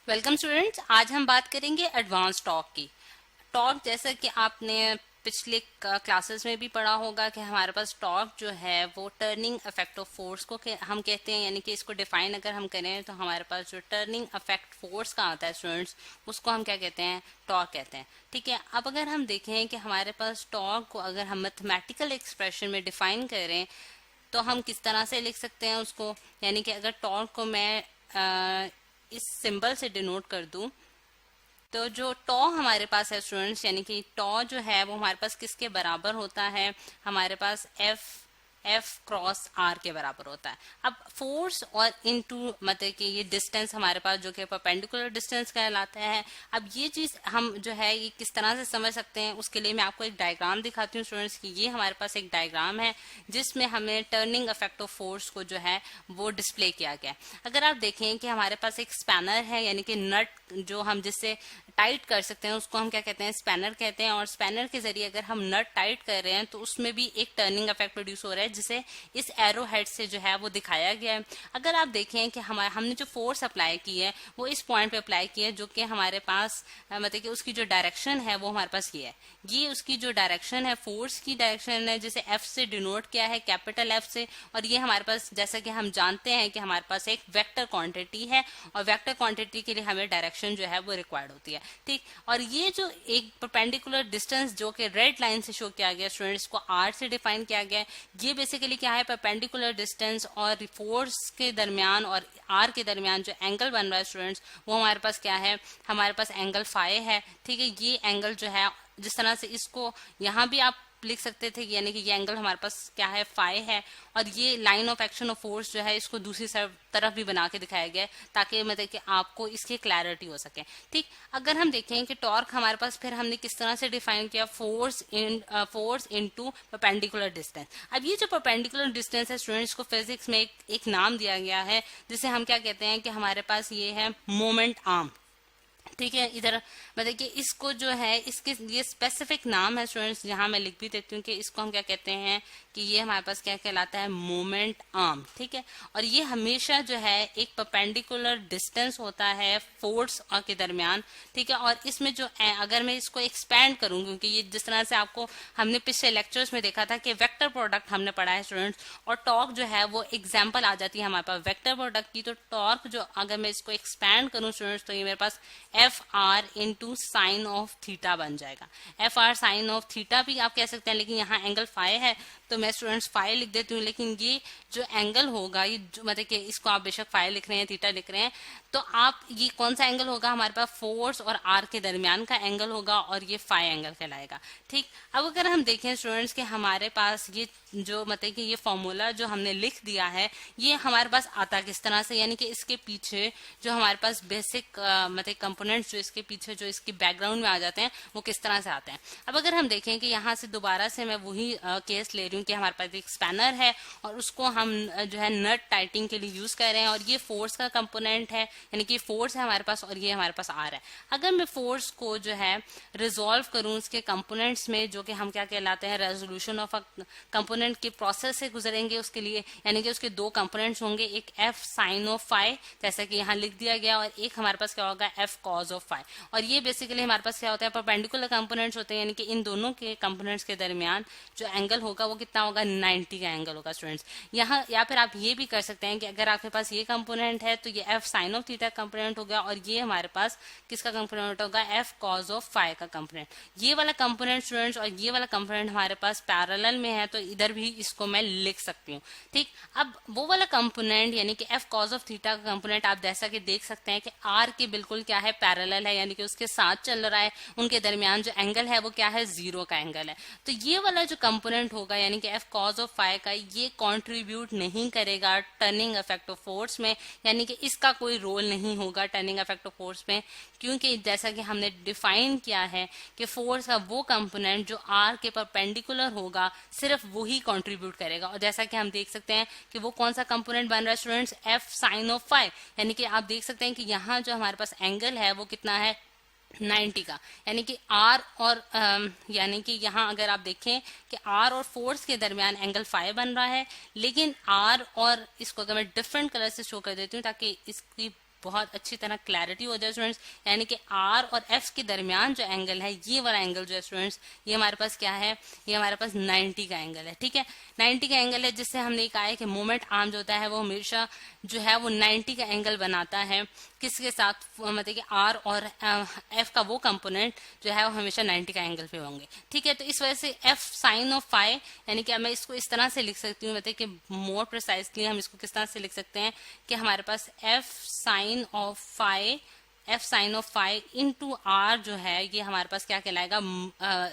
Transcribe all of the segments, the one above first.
Welcome students. आज हम बात करेंगे एडवांस टॉर्क की। टॉर्क जैसा कि आपने पिछले क्लासेस में भी पढ़ा होगा कि हमारे पास टॉर्क जो है वो टर्निंग इफेक्ट ऑफ फोर्स को हम कहते हैं, यानी कि इसको डिफाइन अगर हम करें तो हमारे पास जो टर्निंग इफेक्ट फोर्स का आता है स्टूडेंट्स, उसको हम क्या कहते हैं? टॉर्क कहते हैं। ठीक है, अब अगर हम देखें कि हमारे पास टॉर्क को अगर हम मैथमेटिकल एक्सप्रेशन में डिफाइन करें तो हम किस तरह से लिख सकते हैं उसको, यानी कि अगर टॉर्क को मैं इस सिंबल से डिनोट कर दूं तो जो टॉ हमारे पास है स्टूडेंट्स, यानी कि टॉ जो है वो हमारे पास किसके बराबर होता है? हमारे पास एफ क्रॉस आर के बराबर होता है। अब फोर्स और इनटू मतलब कि ये डिस्टेंस हमारे पास जो कि परपेंडिकुलर डिस्टेंस कहलाता है। अब ये चीज हम जो है ये किस तरह से समझ सकते हैं, उसके लिए मैं आपको एक डायग्राम दिखाती हूँ स्टूडेंट्स की। ये हमारे पास एक डायग्राम है जिसमें हमें टर्निंग इफेक्ट ऑफ फोर्स को जो है वो डिस्प्ले किया गया है। अगर आप देखें कि हमारे पास एक स्पैनर है, यानी कि नट जो हम जिससे टाइट कर सकते हैं उसको हम क्या कहते हैं? स्पैनर कहते हैं। और स्पैनर के जरिए अगर हम नट टाइट कर रहे हैं तो उसमें भी एक टर्निंग इफेक्ट प्रोड्यूस हो रहा है, जिसे इस एरो हेड से जो है वो दिखाया गया है। अगर आप देखें कि हमने जो फोर्स अप्लाई की है वो इस पॉइंट पे अप्लाई की है, जो कि हमारे पास मतलब कि उसकी जो डायरेक्शन है वो हमारे पास ये है। ये उसकी जो डायरेक्शन है, फोर्स की डायरेक्शन है, जिसे एफ से डिनोट किया है, कैपिटल एफ से। और ये हमारे पास, जैसा कि हम जानते हैं कि हमारे पास एक वेक्टर क्वांटिटी है और वेक्टर क्वांटिटी के लिए हमें डायरेक्शन जो है वो रिक्वायर्ड होती है। ठीक, और ये जो एक परपेंडिकुलर डिस्टेंस जो कि रेड लाइन से शो किया गया स्टूडेंट्स को आर से डिफाइन किया गया है, ये बेसिकली क्या है? परपेंडिकुलर डिस्टेंस और फोर्स के दरमियान और आर के दरमियान जो एंगल बन रहा है स्टूडेंट्स, वो हमारे पास क्या है? हमारे पास एंगल फाई है। ठीक है, ये एंगल जो है जिस तरह से इसको यहाँ भी आप लिख सकते थे, यानी कि ये एंगल हमारे पास क्या है? फाई है। और ये line of action of force जो है इसको दूसरी तरफ भी बना के दिखाया गया है ताकि मतलब कि आपको इसकी क्लैरिटी हो सके। ठीक, अगर हम देखें कि टॉर्क हमारे पास फिर हमने किस तरह से डिफाइन किया? Force into perpendicular distance. अब ये जो परपेंडिकुलर डिस्टेंस है स्टूडेंट्स को फिजिक्स में एक नाम दिया गया है, जिसे हम क्या कहते हैं कि हमारे पास ये है मोमेंट आर्म। ठीक है, इधर मतलब कि इसको जो है इसके ये स्पेसिफिक नाम है स्टूडेंट्स, जहां मैं लिख भी देती हूँ कि इसको हम क्या कहते हैं कि ये हमारे पास क्या कहलाता है? Moment arm. ठीक है, और ये हमेशा जो है एक परपेंडिकुलर डिस्टेंस होता है फोर्स के दरमियान। ठीक है, और इसमें जो अगर मैं इसको एक्सपैंड करूँ, क्योंकि ये जिस तरह से आपको हमने पिछले लेक्चर्स में देखा था कि वेक्टर प्रोडक्ट हमने पढ़ा है स्टूडेंट्स, और टॉर्क जो है वो एग्जाम्पल आ जाती है हमारे पास वेक्टर प्रोडक्ट की। तो टॉर्क जो अगर मैं इसको एक्सपैंड करूँ स्टूडेंट्स, तो ये मेरे पास F r into sine of theta बन जाएगा। F r sine of theta भी आप कह सकते हैं, लेकिन यहाँ एंगल फाई है तो मैं स्टूडेंट्स फाई लिख देती हूँ। लेकिन ये जो एंगल होगा, ये जो मतलब कि इसको आप बेशक फाई लिख रहे हैं, थीटा लिख रहे हैं, तो आप ये कौन सा एंगल होगा? हमारे पास फोर्स और आर के दरमियान का एंगल होगा और ये फाई एंगल कहलाएगा। ठीक, अब अगर हम देखें स्टूडेंट्स कि हमारे पास ये जो मतलब कि ये फॉर्मूला जो हमने लिख दिया है ये हमारे पास आता किस तरह से, यानी कि इसके पीछे जो हमारे पास बेसिक मतलब कंपोनेंट्स जो इसके पीछे जो इसकी बैकग्राउंड में आ जाते हैं वो किस तरह से आते हैं। अब अगर हम देखें कि यहाँ से दोबारा से मैं वही केस ले रही हूँ कि हमारे पास एक स्पैनर है और उसको हम जो है नट टाइटिंग के लिए यूज कर रहे हैं, और ये फोर्स का कंपोनेंट है, यानी कि फोर्स है हमारे पास और ये हमारे पास आर है। अगर मैं फोर्स को जो है रिजोल्व करूँ उसके कंपोनेंट्स में, जो कि हम क्या कहलाते हैं? रेजोल्यूशन ऑफ अ कंपोनेंट के प्रोसेस से गुजरेंगे उसके लिए, यानी कि उसके दो कंपोनेंट्स होंगे, एक एफ साइन ऑफ फाई जैसा कि यहाँ लिख दिया गया, और एक हमारे पास क्या होगा? F cos of phi. और ये बेसिकली हमारे पास क्या होता है? परपेंडिकुलर कंपोनेंट्स होते हैं, यानी कि इन दोनों के कंपोनेंट्स के दरमियान जो एंगल होगा वो कितना होगा? 90 का एंगल होगा स्टूडेंट्स यहाँ। या फिर आप ये भी कर सकते हैं कि अगर आपके पास ये कंपोनेंट है तो ये F sine of theta component होगा, और ये हमारे पास किसका कंपोनेंट होगा? एफ कॉज ऑफ फाई का कंपोनेंट। ये वाला कंपोनेंट स्टूडेंट्स और ये वाला कंपोनेंट हमारे पास पैरेलल में है, तो इधर भी इसको मैं लिख सकती हूँ। ठीक, अब वो वाला कंपोनेंट यानी कि एफ कॉज ऑफ थीटा का कंपोनेंट आप जैसा कि देख सकते हैं कि आर के बिल्कुल क्या है? पैरेलल है, यानी कि उसके साथ चल रहा है, उनके दरमियान जो एंगल है वो क्या है? जीरो का एंगल है। तो ये वाला जो कंपोनेंट होगा यानी कि एफ कॉज ऑफ फाई का, ये कॉन्ट्रीब्यूट नहीं करेगा टर्निंग इफेक्ट ऑफ फोर्स में, यानी कि इसका कोई रोल नहीं होगा टर्निंग इफेक्ट ऑफ फोर्स में, क्योंकि जैसा कि हमने डिफाइन किया है कि फोर्स का वो कंपोनेंट जो आर के परपेंडिकुलर होगा सिर्फ वही कंट्रीब्यूट करेगा। और जैसा कि हम देख सकते हैं कि वो कौन सा कंपोनेंट बन रहा है students? F sine of phi, यानी कि आप देख सकते हैं कि यहाँ जो हमारे पास एंगल है वो कितना है? 90 का, यानी कि आर और यानी कि यहाँ अगर आप देखें कि आर और फोर्स के दरमियान एंगल फाई बन रहा है, लेकिन आर और इसको अगर मैं डिफरेंट कलर से शो कर देती हूँ ताकि इसकी बहुत अच्छी तरह क्लैरिटी हो जाए स्टूडेंट्स, यानी कि आर और एफ के दरमियान जो एंगल है, ये वाला एंगल जो है स्टूडेंट्स, ये हमारे पास क्या है, ये हमारे पास 90 का एंगल है। ठीक है, 90 का एंगल है, जिससे हमने कहा है कि मोमेंट आर्म जो होता है वो हमेशा जो है वो 90 का एंगल बनाता है। किसके साथ, मतलब कि आर और एफ का वो कंपोनेंट जो है वो हमेशा 90 का एंगल पे होंगे। ठीक है, तो इस वजह से एफ साइन ऑफ फाई, यानी कि मैं इसको इस तरह से लिख सकती हूँ, मतलब कि मोर प्रिसाइजली हम इसको किस तरह से लिख सकते हैं कि हमारे पास F sine of phi, F sine of phi into r जो है ये हमारे पास क्या कहलाएगा,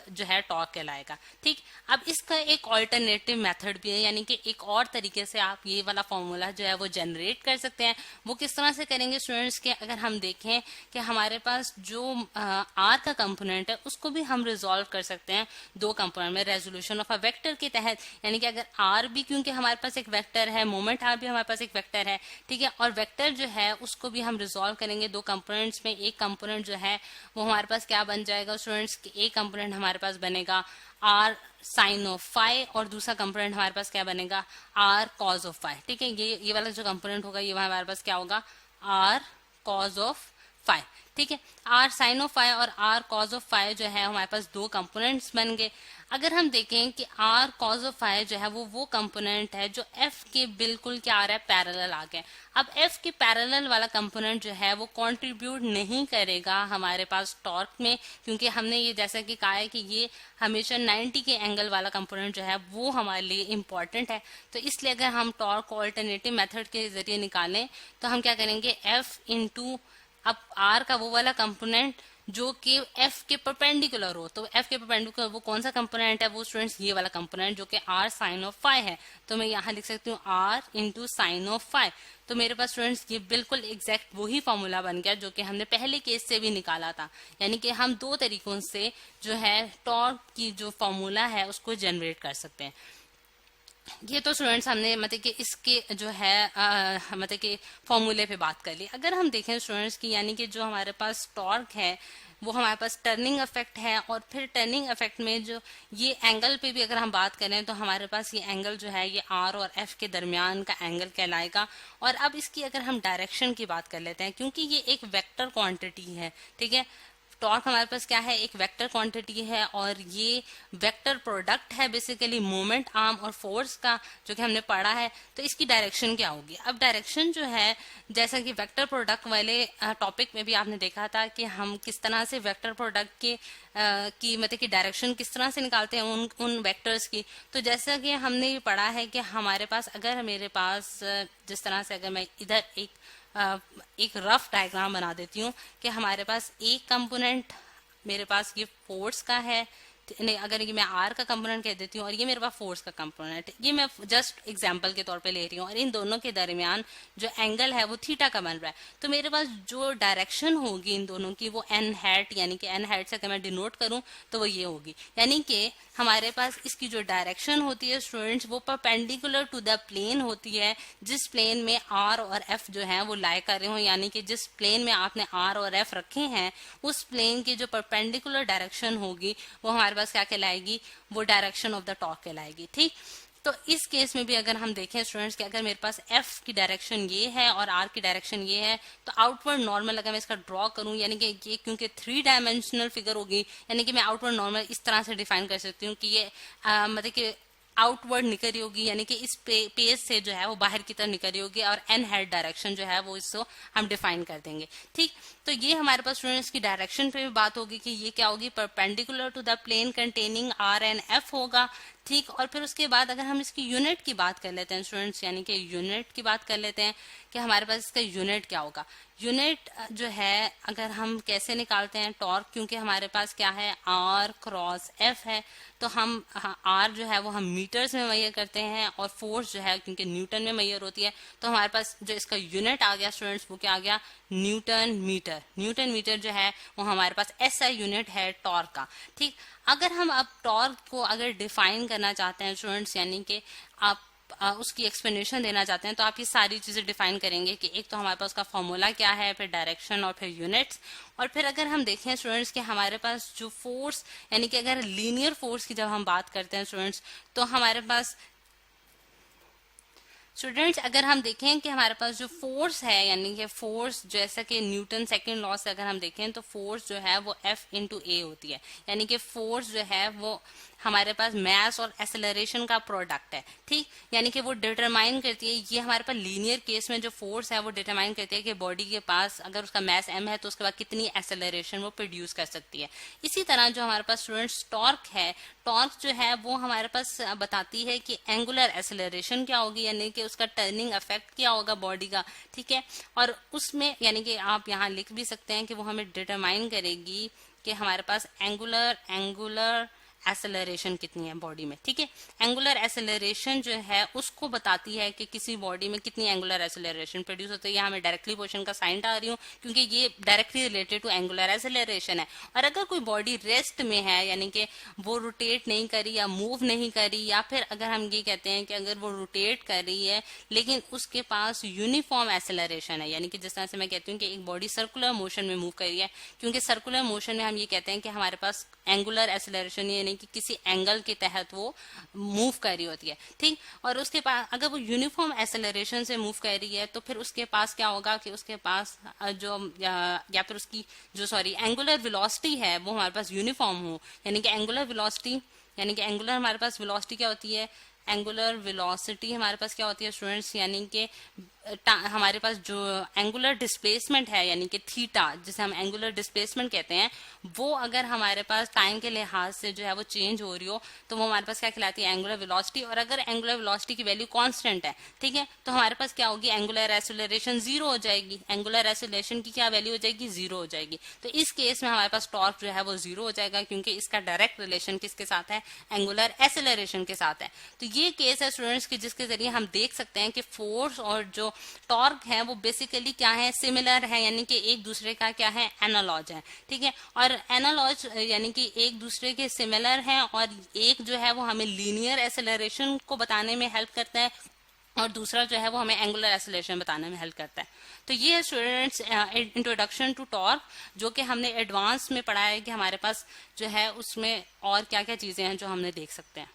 जो है टॉर्क कहलाएगा। ठीक, अब इसका एक ऑल्टरनेटिव मेथड भी है, यानी कि एक और तरीके से आप ये वाला फॉर्मूला जो है वो जनरेट कर सकते हैं। वो किस तरह से करेंगे स्टूडेंट्स के, अगर हम देखें कि हमारे पास जो आर का कंपोनेंट है उसको भी हम रिजोल्व कर सकते हैं दो कंपोनेंट में रेजोल्यूशन ऑफ अ वेक्टर के तहत, यानी कि अगर आर भी, क्योंकि हमारे पास एक वेक्टर है, मोमेंट आर भी हमारे पास एक वेक्टर है। ठीक है, और वेक्टर जो है उसको भी हम रिजोल्व करेंगे दो कंपोनेंट्स में। एक कंपोनेंट जो है वो हमारे पास क्या बन जाएगा स्टूडेंट्स, एक कंपोनेंट हमारे पास बनेगा आर साइन ऑफ फाई और दूसरा कंपोनेंट हमारे पास क्या बनेगा, आर कॉज ऑफ फाई। ठीक है, ये वाला जो कंपोनेंट होगा ये हमारे पास क्या होगा, आर कॉज ऑफ फाई। ठीक है, आर साइन ऑफ फाई और आर कॉज ऑफ फाई जो है हमारे पास दो कंपोनेंट्स बन गए। अगर हम देखें कि आर कॉज ऑफ फाई जो है वो कंपोनेंट है जो एफ के बिल्कुल क्या आ रहा है, पैरेलल आ गया। अब एफ के पैरेलल वाला कंपोनेंट जो है वो कंट्रीब्यूट नहीं करेगा हमारे पास टॉर्क में, क्योंकि हमने ये जैसा कि कहा है कि ये हमेशा 90 के एंगल वाला कंपोनेंट जो है वो हमारे लिए इंपॉर्टेंट है। तो इसलिए अगर हम टॉर्क को ऑल्टरनेटिव मेथड के जरिए निकालें तो हम क्या करेंगे, एफ इंटू अब आर का वो वाला कंपोनेंट जो कि एफ के परपेंडिकुलर हो, तो एफ के परपेंडिकुलर वो कौन सा कंपोनेंट है, वो स्टूडेंट्स ये वाला कंपोनेंट जो कि आर साइन ऑफ फाई है। तो मैं यहाँ लिख सकती हूँ R into sine of phi. तो मेरे पास स्टूडेंट्स ये बिल्कुल एग्जैक्ट वही फॉर्मूला बन गया जो कि हमने पहले केस से भी निकाला था, यानी कि हम दो तरीकों से जो है टॉर्क की जो फॉर्मूला है उसको जनरेट कर सकते हैं। ये तो स्टूडेंट्स हमने मतलब कि इसके जो है मतलब कि फॉर्मूले पे बात कर ली। अगर हम देखें स्टूडेंट्स की, यानी कि जो हमारे पास टॉर्क है वो हमारे पास टर्निंग इफेक्ट है, और फिर टर्निंग इफेक्ट में जो ये एंगल पे भी अगर हम बात करें तो हमारे पास ये एंगल जो है ये आर और एफ के दरमियान का एंगल कहलाएगा। और अब इसकी अगर हम डायरेक्शन की बात कर लेते हैं, क्योंकि ये एक वेक्टर क्वांटिटी है। ठीक है, टॉर्क हमारे पास क्या है, एक वेक्टर क्वांटिटी है और ये वेक्टर प्रोडक्ट है बेसिकली मोमेंट आर्म और फोर्स का, जो कि हमने पढ़ा है। तो इसकी डायरेक्शन क्या होगी, अब डायरेक्शन जो है जैसा कि वेक्टर प्रोडक्ट वाले टॉपिक में भी आपने देखा था कि हम किस तरह से वेक्टर प्रोडक्ट के की मतलब कि डायरेक्शन किस तरह से निकालते हैं उन वेक्टर्स की। तो जैसा कि हमने ये पढ़ा है कि हमारे पास अगर मेरे पास जिस तरह से अगर मैं इधर एक रफ डायग्राम बना देती हूँ कि हमारे पास एक कंपोनेंट मेरे पास ये फोर्स का है, नहीं अगर ये मैं आर का कंपोनेंट कह देती हूँ और ये मेरे पास फोर्स का कंपोनेंट, ये मैं जस्ट एग्जांपल के तौर पे ले रही हूँ, और इन दोनों के दरमियान जो एंगल है वो थीटा का बन रहा है। तो मेरे पास जो डायरेक्शन होगी इन दोनों की वो एन हैट, यानी कि एन हैट से अगर मैं डिनोट करूँ तो वो ये होगी, यानी कि हमारे पास इसकी जो डायरेक्शन होती है स्टूडेंट्स वो परपेंडिकुलर टू द प्लेन होती है जिस प्लेन में आर और एफ जो है वो लाई कर रहे हो, यानी कि जिस प्लेन में आपने आर और एफ रखे हैं उस प्लेन की जो परपेंडिकुलर डायरेक्शन होगी वो हमारे पास क्या कहलाएगी, वो डायरेक्शन ऑफ द टॉर्क कहलाएगी। ठीक, तो इस केस में भी अगर हम देखें स्टूडेंट्स कि अगर मेरे पास एफ की डायरेक्शन ये है और आर की डायरेक्शन ये है, तो आउटवर्ड नॉर्मल अगर मैं इसका ड्रॉ करूं, यानी कि ये क्योंकि 3 डायमेंशनल फिगर होगी, यानी कि मैं आउटवर्ड नॉर्मल इस तरह से डिफाइन कर सकती हूँ कि ये मतलब कि आउटवर्ड निकल रही होगी, यानी कि इस पेज से जो है वो बाहर की तरफ निकल रही होगी, और एन हेड डायरेक्शन जो है वो इसको हम डिफाइन कर देंगे। ठीक, तो ये हमारे पास स्टूडेंट्स की डायरेक्शन पे भी बात होगी कि ये क्या होगी, perpendicular to the plane containing R and F होगा। ठीक, और फिर उसके बाद अगर हम इसकी यूनिट की बात कर लेते हैं स्टूडेंट्स, यानी कि यूनिट की बात कर लेते हैं कि हमारे पास इसका यूनिट क्या होगा। यूनिट जो है अगर हम कैसे निकालते हैं टॉर्क, क्योंकि हमारे पास क्या है आर क्रॉस एफ है, तो हम आर जो है वो हम मीटर्स में मेजर करते हैं और फोर्स जो है क्योंकि न्यूटन में मेजर होती है, तो हमारे पास जो इसका यूनिट आ गया स्टूडेंट्स वो क्या आ गया, न्यूटन मीटर। न्यूटन मीटर जो है वो हमारे पास ऐसा यूनिट है टॉर्क का। ठीक, अगर हम अब टॉर्क को अगर डिफाइन करना चाहते हैं स्टूडेंट्स, यानी कि आप उसकी एक्सप्लेनेशन देना चाहते हैं, तो आप ये सारी चीजें डिफाइन करेंगे कि एक तो हमारे पास उसका फॉर्मूला क्या है, फिर डायरेक्शन और फिर यूनिट्स। और फिर अगर हम देखें स्टूडेंट्स कि हमारे पास जो फोर्स, यानी कि अगर लीनियर फोर्स की जब हम बात करते हैं स्टूडेंट्स, तो हमारे पास स्टूडेंट्स अगर हम देखें कि हमारे पास जो फोर्स है, यानी कि फोर्स जैसा कि न्यूटन सेकंड लॉ से अगर हम देखें तो फोर्स जो है वो F इंटू ए होती है, यानी कि फोर्स जो है वो हमारे पास मैस और एक्सेलरेशन का प्रोडक्ट है, ठीक। यानी कि वो डिटरमाइन करती है, ये हमारे पास लीनियर केस में जो फोर्स है वो डिटरमाइन करती है कि बॉडी के पास अगर उसका मैस m है तो उसके बाद कितनी एक्सेलरेशन वो प्रोड्यूस कर सकती है। इसी तरह जो हमारे पास स्टूडेंट्स टॉर्क है, टॉर्क जो है वो हमारे पास बताती है कि एंगुलर एक्सेलरेशन क्या होगी, यानी कि उसका टर्निंग इफेक्ट क्या होगा बॉडी का, ठीक है। और उसमें यानी कि आप यहाँ लिख भी सकते हैं कि वो हमें डिटरमाइन करेगी कि हमारे पास एंगुलर एक्सेलरेशन कितनी है बॉडी में, ठीक है। एंगुलर एक्सेलरेशन जो है उसको बताती है कि किसी बॉडी में कितनी एंगुलर एक्सेलरेशन प्रोड्यूस होती है। यहाँ मैं डायरेक्टली क्वेश्चन का साइन डाल रही हूँ क्योंकि ये directly related to angular acceleration है। और अगर कोई बॉडी रेस्ट में है, यानी कि वो रोटेट नहीं करी या मूव नहीं करी, या फिर अगर हम ये कहते हैं कि अगर वो रोटेट कर रही है लेकिन उसके पास यूनिफॉर्म एक्सेलरेशन है, यानी कि जिस तरह से मैं कहती हूँ कि एक बॉडी सर्कुलर मोशन में मूव कर रही है, क्योंकि सर्कुलर मोशन में हम ये कहते हैं कि हमारे पास एंगुलर एक्सेलरेशन यानी कि किसी एंगल के तहत वो मूव कर रही होती है, ठीक। और उसके पास अगर वो यूनिफॉर्म एक्सेलरेशन से मूव कर रही है तो फिर उसके पास क्या होगा कि उसके पास जो या फिर उसकी जो एंगुलर वेलोसिटी है वो हमारे पास यूनिफॉर्म हो, यानी कि एंगुलर वेलोसिटी, यानी कि एंगुलर हमारे पास वेलोसिटी क्या होती है, एंगुलर वेलोसिटी हमारे पास क्या होती है स्टूडेंट्स, यानी कि हमारे पास जो एंगुलर डिस्प्लेसमेंट है यानी कि थीटा, जिसे हम एंगुलर डिस्प्लेसमेंट कहते हैं, वो अगर हमारे पास टाइम के लिहाज से जो है वो चेंज हो रही हो तो वो हमारे पास क्या कहलाती है, एंगुलर वेलोसिटी। और अगर एंगुलर वेलोसिटी की वैल्यू कांस्टेंट है, ठीक है, तो हमारे पास क्या होगी, एंगुलर एक्सेलरेशन जीरो हो जाएगी, एंगुलर एक्सेलरेशन की क्या वैल्यू हो जाएगी, जीरो हो जाएगी। तो इस केस में हमारे पास टॉर्क जो है वो जीरो हो जाएगा क्योंकि इसका डायरेक्ट रिलेशन किसके साथ है, एंगुलर एक्सेलरेशन के साथ है। तो ये केस है स्टूडेंट्स की जिसके जरिए हम देख सकते हैं कि फोर्स और जो टॉर्क है वो बेसिकली क्या है, सिमिलर है, यानी कि एक दूसरे का क्या है, एनालॉज है, ठीक है। और एनालॉज यानी कि एक दूसरे के सिमिलर है, और एक जो है वो हमें लीनियर एक्सेलरेशन को बताने में हेल्प करता है और दूसरा जो है वो हमें एंगुलर एक्सेलरेशन बताने में हेल्प करता है। तो ये है स्टूडेंट्स इंट्रोडक्शन टू टॉर्क, जो कि हमने एडवांस में पढ़ा है कि हमारे पास जो है उसमें और क्या क्या चीजें हैं जो हमने देख सकते हैं।